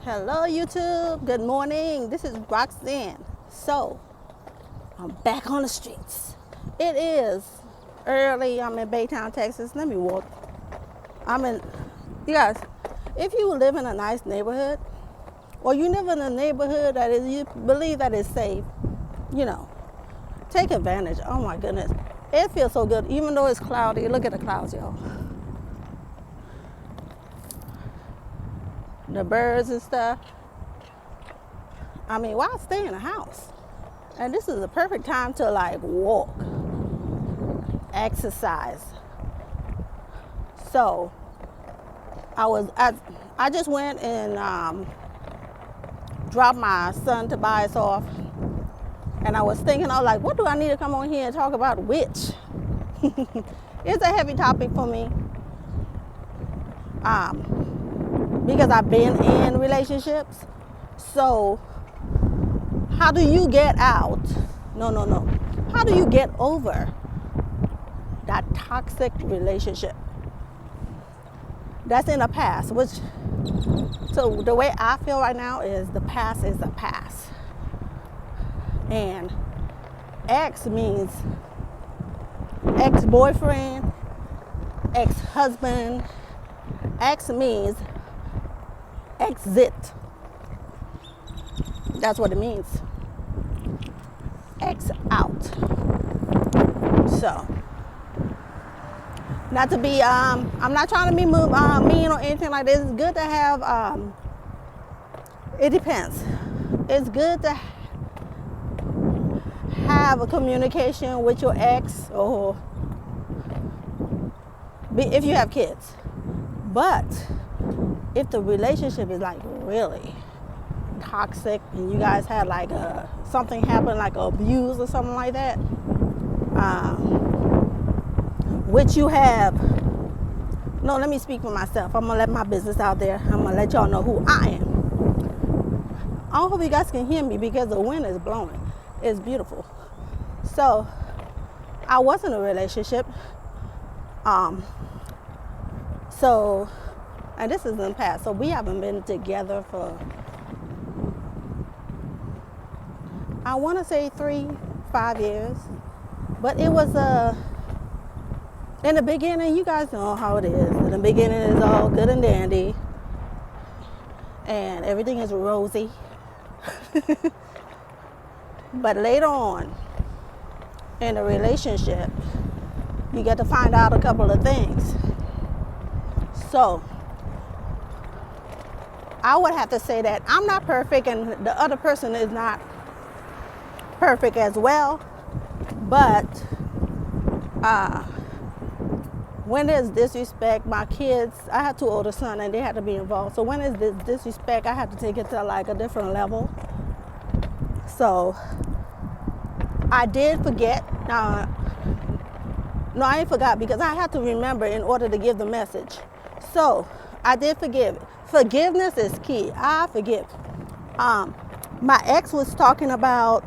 Hello YouTube, good morning. This is Roxanne. So, I'm back on the streets. It is early. I'm in Baytown, Texas. Let me walk. You guys, if you live in a nice neighborhood, or you live in a neighborhood that is, you believe that is safe, take advantage. Oh my goodness. It feels so good, even though it's cloudy. Look at the clouds, y'all. The birds and stuff. Why stay in the house? And this is the perfect time to walk, exercise. So I just went and dropped my son Tobias off, and I was thinking, what do I need to come on here and talk about? Which it's a heavy topic for me. Because I've been in relationships. So how do you get out? No. How do you get over that toxic relationship that's in the past? So the way I feel right now is the past is the past. And ex means ex-boyfriend, ex-husband. Ex means exit. That's what it means. X out. So, not to be, I'm not trying to be mean or anything like this. It's good to have, it depends. It's good to have a communication with your ex, or if you have kids. But if the relationship is really toxic and you guys had something happen, like abuse or something like that, which you have, no, let me speak for myself. I'm gonna let my business out there. I'm gonna let y'all know who I am. I hope you guys can hear me because the wind is blowing. It's beautiful. So I was in a relationship. And this is in the past. So we haven't been together for, I want to say 3-5 years. But it was in the beginning, you guys know how it is. In the beginning, it's all good and dandy. And everything is rosy. But later on in a relationship, you get to find out a couple of things. So I would have to say that I'm not perfect and the other person is not perfect as well. But when there's disrespect, my kids, I have 2 older sons and they had to be involved. So when there's this disrespect, I have to take it to a different level. So I did forget. No, I ain't forgot, because I had to remember in order to give the message. So I did forgive. Forgiveness is key. I forgive. My ex was talking about,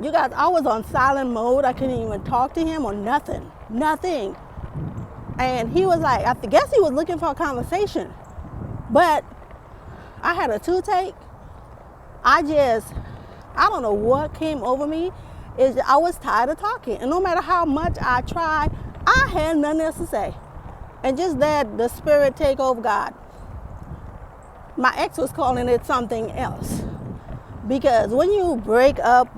you guys, I was on silent mode. I couldn't even talk to him or nothing. And he was I guess he was looking for a conversation. But I had a toothache. I don't know what came over me. I was tired of talking. And no matter how much I tried, I had nothing else to say. And just let the spirit take over God. My ex was calling it something else. Because when you break up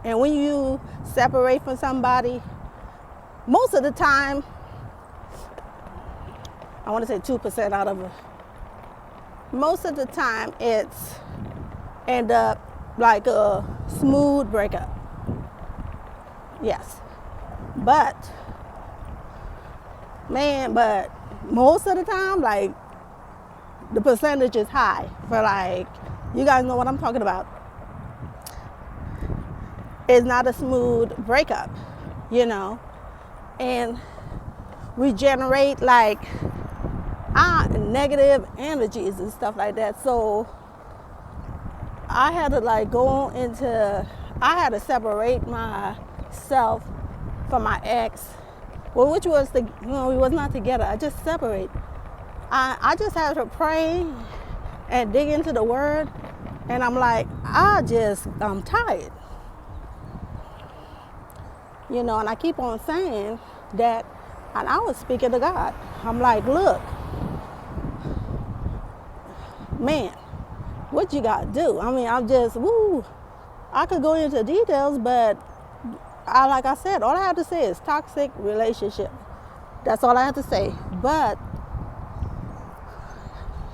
and when you separate from somebody, most of the time, I want to say 2% out of it, most of the time it's end up like a smooth breakup. Yes. But most of the time, the percentage is high for you guys know what I'm talking about. It's not a smooth breakup, and regenerate negative energies and stuff like that. So I had to I had to separate myself from my ex. Well, which was we was not together. I just separate. I just had to pray and dig into the word, and I'm like, I'm tired. You know, and I keep on saying that, and I was speaking to God. I'm like, look, man, what you got to do? I mean, I'm just, I could go into details, but like I said, all I have to say is toxic relationship. That's all I have to say. But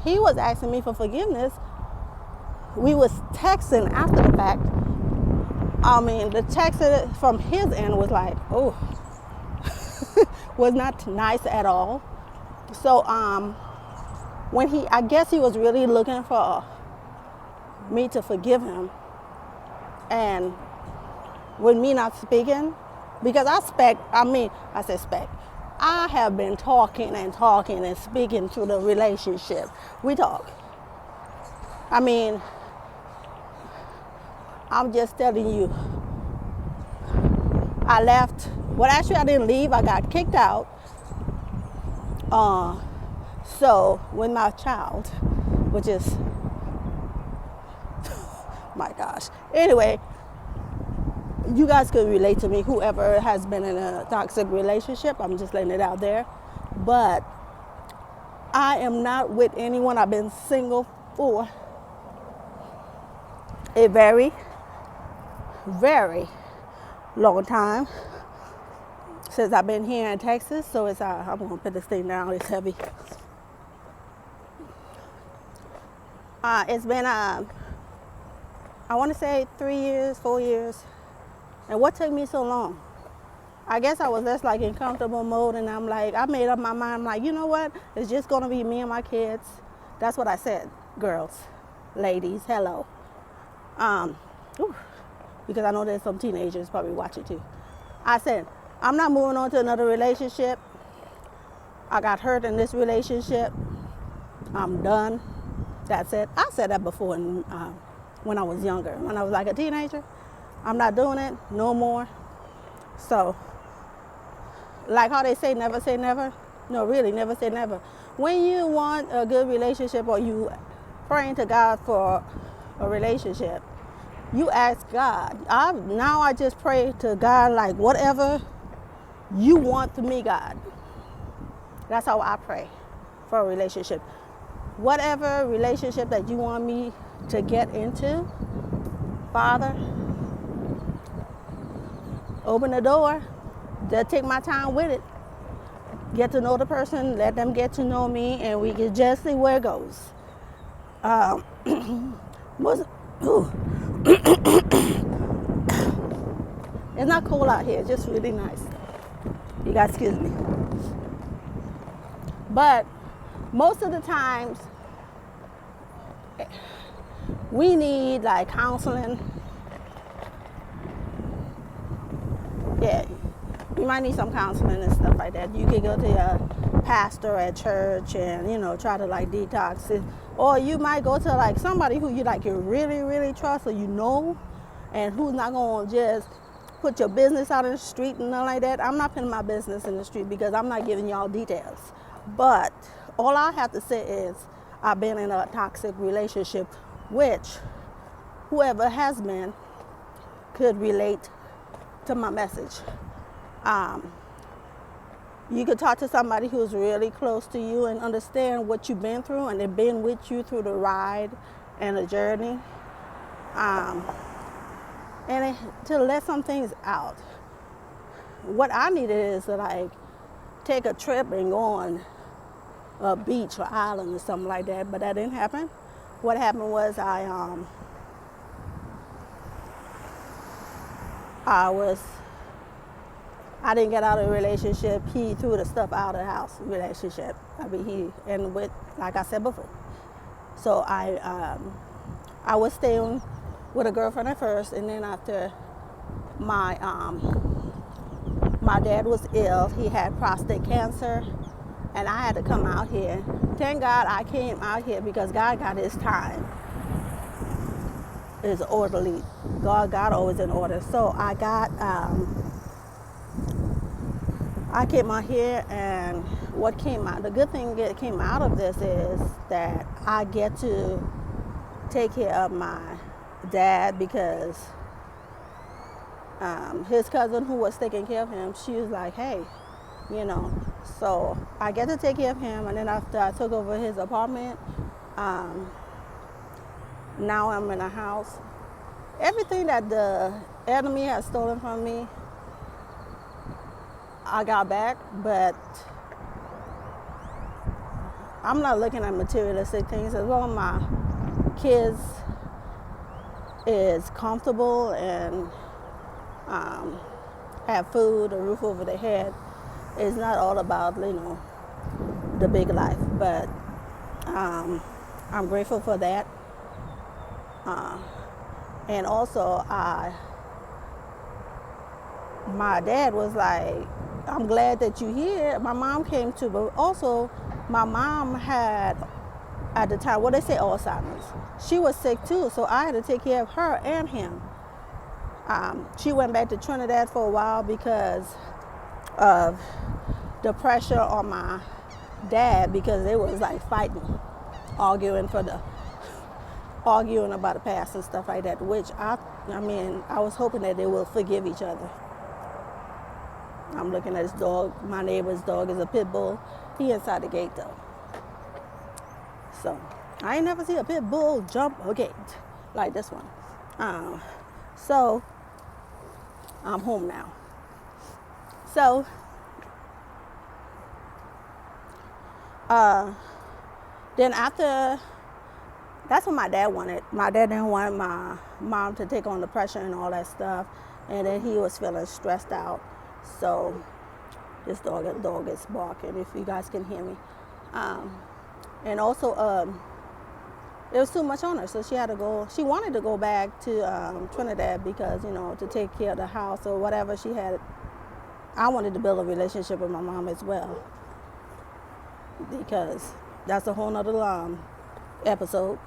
he was asking me for forgiveness. We was texting after the fact. I mean, the text from his end was like, was not nice at all. So when I guess he was really looking for me to forgive him, and with me not speaking, because I have been talking and speaking to the relationship. We talk. I mean, I'm just telling you, I left. Well, actually, I didn't leave. I got kicked out. So with my child, which is, my gosh. Anyway, you guys could relate to me, whoever has been in a toxic relationship. I'm just letting it out there. But I am not with anyone. I've been single for a very, very long time. Since I've been here in Texas. So it's, I'm going to put this thing down. It's heavy. It's been, I want to say 3 years, 4 years. And what took me so long? I guess I was just like in comfortable mode, and I made up my mind. I'm like, you know what? It's just going to be me and my kids. That's what I said, girls, ladies, hello. Because I know there's some teenagers probably watching too. I said, I'm not moving on to another relationship. I got hurt in this relationship. I'm done. That's it. I said that before when I was younger. When I was like a teenager. I'm not doing it no more. So, like how they say never say never. No, really, never say never. When you want a good relationship or you praying to God for a relationship, you ask God. Now I just pray to God like whatever you want from me, God. That's how I pray for a relationship. Whatever relationship that you want me to get into, Father, open the door. Just take my time with it. Get to know the person, let them get to know me, and we can just see where it goes. It's not cold out here, it's just really nice. You guys excuse me. But most of the times, we need like counseling. Yeah, you might need some counseling and stuff like that. You could go to your pastor at church and, try to like detox it. Or you might go to like somebody who you really, really trust, or and who's not going to just put your business out in the street and nothing like that. I'm not putting my business in the street because I'm not giving y'all details. But all I have to say is I've been in a toxic relationship, which whoever has been could relate to my message. You could talk to somebody who's really close to you and understand what you've been through, and they've been with you through the ride and the journey. And to let some things out. What I needed is to take a trip and go on a beach or island or something like that, but that didn't happen. What happened was I didn't get out of the relationship. He threw the stuff out of the house relationship. Like I said before. So I was staying with a girlfriend at first, and then after my dad was ill, he had prostate cancer, and I had to come out here. Thank God I came out here because God got his time. It's orderly. God always in order. So I I came out here, and what came out, the good thing that came out of this is that I get to take care of my dad, because his cousin who was taking care of him, she was like, hey, you know, so I get to take care of him. And then after I took over his apartment, now I'm in a house. Everything that the enemy has stolen from me, I got back, but I'm not looking at materialistic things. As long as my kids is comfortable and have food, a roof over their head, it's not all about, you know, the big life. But I'm grateful for that. And also, my dad was like, I'm glad that you're here. My mom came too, but also my mom had, at the time, what they say, Alzheimer's. She was sick too, so I had to take care of her and him. She went back to Trinidad for a while because of the pressure on my dad, because they was like fighting, arguing about the past and stuff like that, which I was hoping that they will forgive each other. I'm looking at his dog. My neighbor's dog is a pit bull. He inside the gate though. So I ain't never see a pit bull jump a gate like this one. So I'm home now. So then after, that's what my dad wanted. My dad didn't want my mom to take on the pressure and all that stuff. And then he was feeling stressed out. So this dog is barking, if you guys can hear me. And also, it was too much on her, so she had to go. She wanted to go back to Trinidad because, you know, to take care of the house or whatever she had. I wanted to build a relationship with my mom as well, because that's a whole nother episode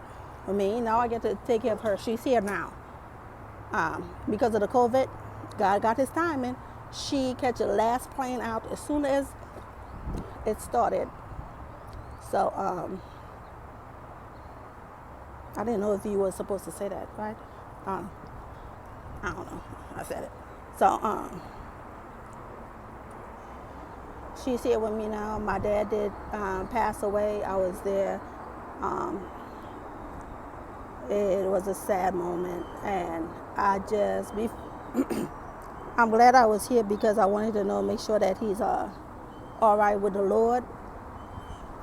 for me. Now I get to take care of her. She's here now. Because of the COVID, God got his timing. She catch the last plane out as soon as it started. So I didn't know if you were supposed to say that, right? I don't know. I said it. So she's here with me now. My dad did pass away. I was there. It was a sad moment, and I'm glad I was here because I wanted to make sure that he's all right with the Lord,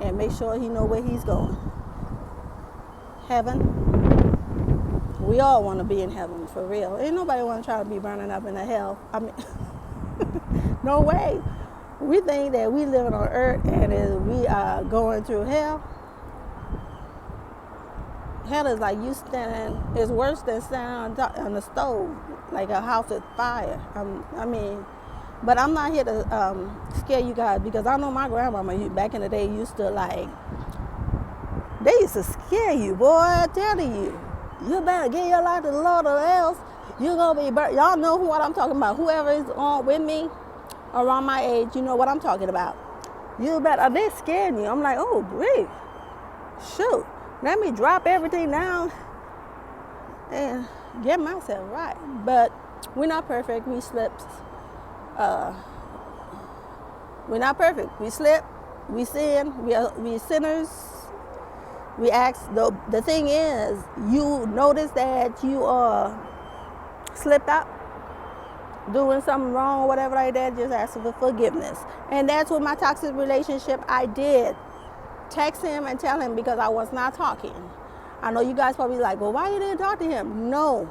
and make sure he know where he's going. Heaven. We all want to be in heaven, for real. Ain't nobody want to try to be burning up in the hell. I mean, no way. We think that we living on earth and we are going through hell. Hell is like you standing, it's worse than standing on the stove, like a house at fire. But I'm not here to scare you guys, because I know my grandmama back in the day used to they used to scare you, boy, I'm telling you. You better give your life to the Lord, or else you're going to be burnt. Y'all know what I'm talking about. Whoever is on with me around my age, you know what I'm talking about. You better, they scared me. I'm like, oh, wait, shoot. Let me drop everything down and get myself right. But we're not perfect. We slipped. We're not perfect. We slip. We sin. We sinners. We ask. The thing is, you notice that you slipped up, doing something wrong or whatever like that, just ask for forgiveness. And that's what my toxic relationship, I did. Text him and tell him, because I was not talking. I know you guys probably like, well, why you didn't talk to him? No.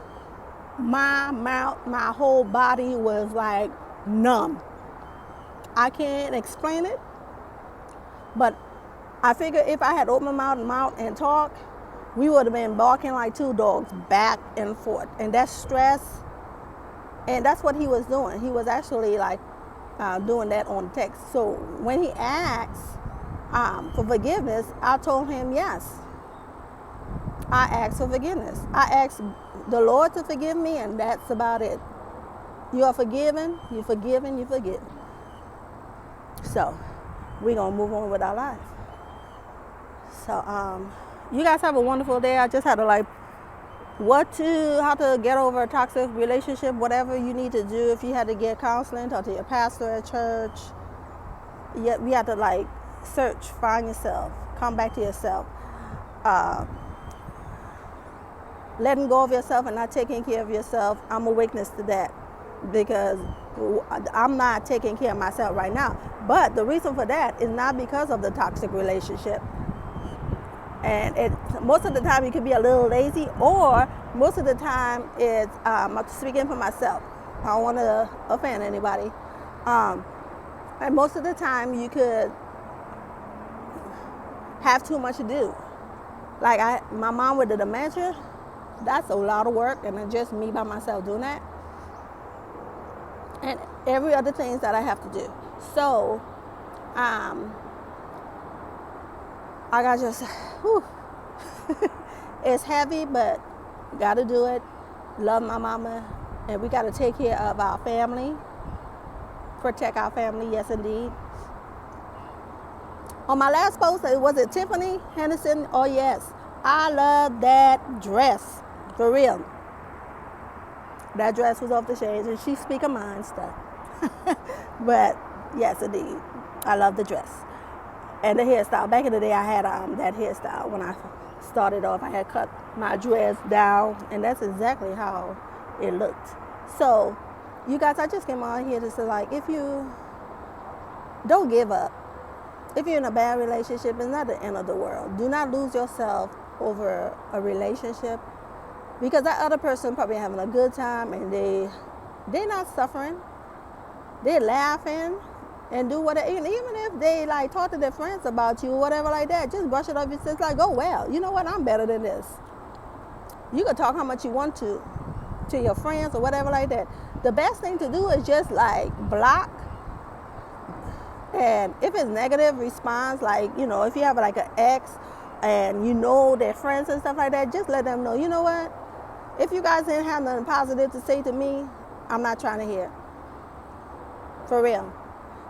My mouth, my whole body was like numb. I can't explain it, but I figure if I had opened my mouth and talked, we would have been barking like two dogs back and forth. And that's stress. And that's what he was doing. He was actually like doing that on text. So when he asked for forgiveness, I told him yes. I asked for forgiveness. I asked the Lord to forgive me, and that's about it. You are forgiven, you're forgiven, you're forgiven. So we're going to move on with our lives. So you guys have a wonderful day. I just had to how to get over a toxic relationship, whatever you need to do. If you had to get counseling, talk to your pastor at church. We have to search, find yourself, come back to yourself. Letting go of yourself and not taking care of yourself, I'm a witness to that, because I'm not taking care of myself right now. But the reason for that is not because of the toxic relationship. And most of the time you can be a little lazy, or most of the time it's, I'm speaking for myself. I don't want to offend anybody. And most of the time you could have too much to do. My mom with the dementia, that's a lot of work, and it's just me by myself doing that. And every other things that I have to do. So, I got just, it's heavy, but got to do it. Love my mama, and we got to take care of our family, protect our family, yes indeed. On my last post, was it Tiffany Henderson? Oh yes, I love that dress, for real. That dress was off the chain, and she speak her mind stuff. But yes indeed, I love the dress. And the hairstyle. Back in the day, I had that hairstyle. When I started off, I had cut my dress down, and that's exactly how it looked. So, you guys, I just came on here to say, if you don't give up, if you're in a bad relationship, it's not the end of the world. Do not lose yourself over a relationship, because that other person probably having a good time, and they're not suffering. They're laughing. And do whatever, even if they talk to their friends about you or whatever like that, just brush it off. It's just oh well, you know what, I'm better than this. You can talk how much you want to your friends or whatever like that. The best thing to do is just block. And if it's negative response, if you have an ex and their friends and stuff like that, just let them know, you know what, if you guys didn't have nothing positive to say to me, I'm not trying to hear. For real.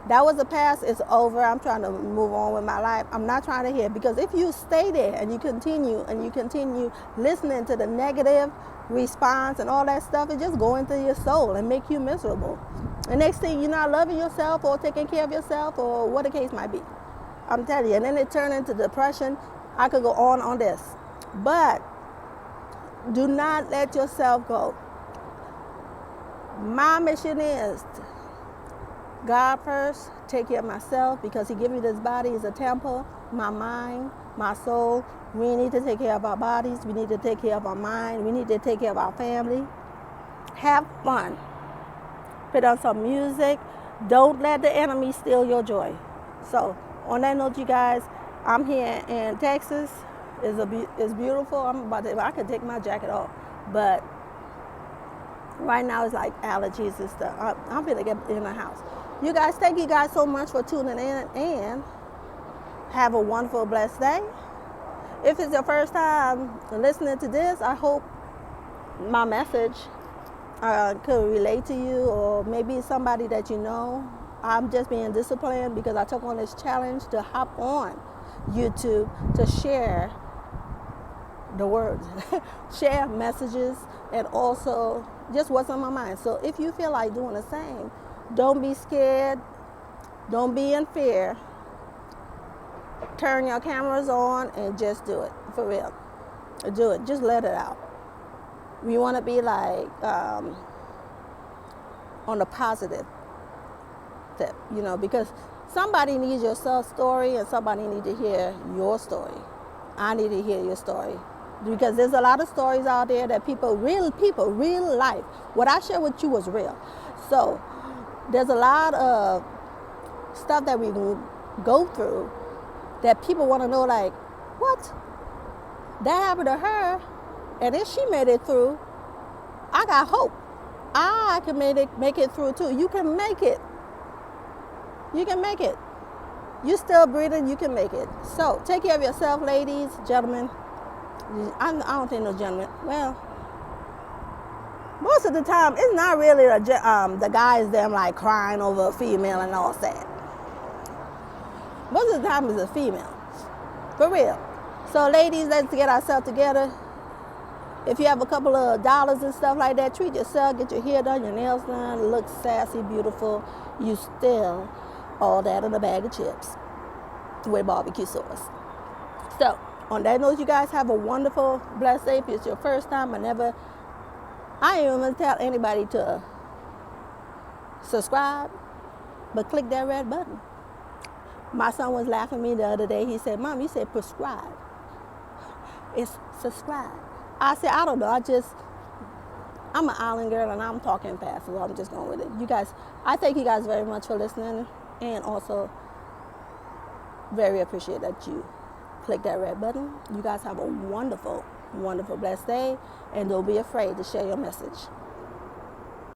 That was the past. It's over. I'm trying to move on with my life. I'm not trying to hear, because if you stay there and you continue listening to the negative response and all that stuff, it just go into your soul and make you miserable. And next thing you're not loving yourself or taking care of yourself or what the case might be. I'm telling you. And then it turned into depression. I could go on this. But do not let yourself go. My mission is God first, take care of myself, because He gave me this body as a temple, my mind, my soul. We need to take care of our bodies. We need to take care of our mind. We need to take care of our family. Have fun. Put on some music. Don't let the enemy steal your joy. So, on that note, you guys, I'm here in Texas. It's beautiful. I could take my jacket off, but right now it's allergies and stuff. I'm gonna get in the house. You guys, thank you guys so much for tuning in, and have a wonderful, blessed day. If it's your first time listening to this, I hope my message could relate to you, or maybe somebody that you know. I'm just being disciplined because I took on this challenge to hop on YouTube to share the words, share messages, and also just what's on my mind. So if you feel like doing the same, don't be scared. Don't be in fear. Turn your cameras on and just do it. For real. Do it. Just let it out. We want to be on the positive tip, because somebody needs your story and somebody needs to hear your story. I need to hear your story. Because there's a lot of stories out there that real life. What I shared with you was real. So there's a lot of stuff that we go through that people want to know, what? That happened to her, and if she made it through, I got hope. I can make it through too. You can make it. You can make it. You're still breathing, you can make it. So take care of yourself, ladies, gentlemen. I don't think no gentlemen. Well, most of the time, it's not really the guys them crying over a female and all that. Most of the time it's a female. For real. So ladies, let's get ourselves together. If you have a couple of dollars and stuff like that, treat yourself, get your hair done, your nails done, look sassy, beautiful. You still all that in a bag of chips with barbecue sauce. So, on that note, you guys have a wonderful, blessed day. If it's your first time, I ain't even gonna tell anybody to subscribe, but click that red button. My son was laughing at me the other day. He said, Mom, you said prescribe. It's subscribe. I said, I don't know. I'm an island girl and I'm talking fast, so I'm just going with it. You guys, I thank you guys very much for listening, and also very appreciate that you click that red button. You guys have a wonderful, wonderful, blessed day, and don't be afraid to share your message.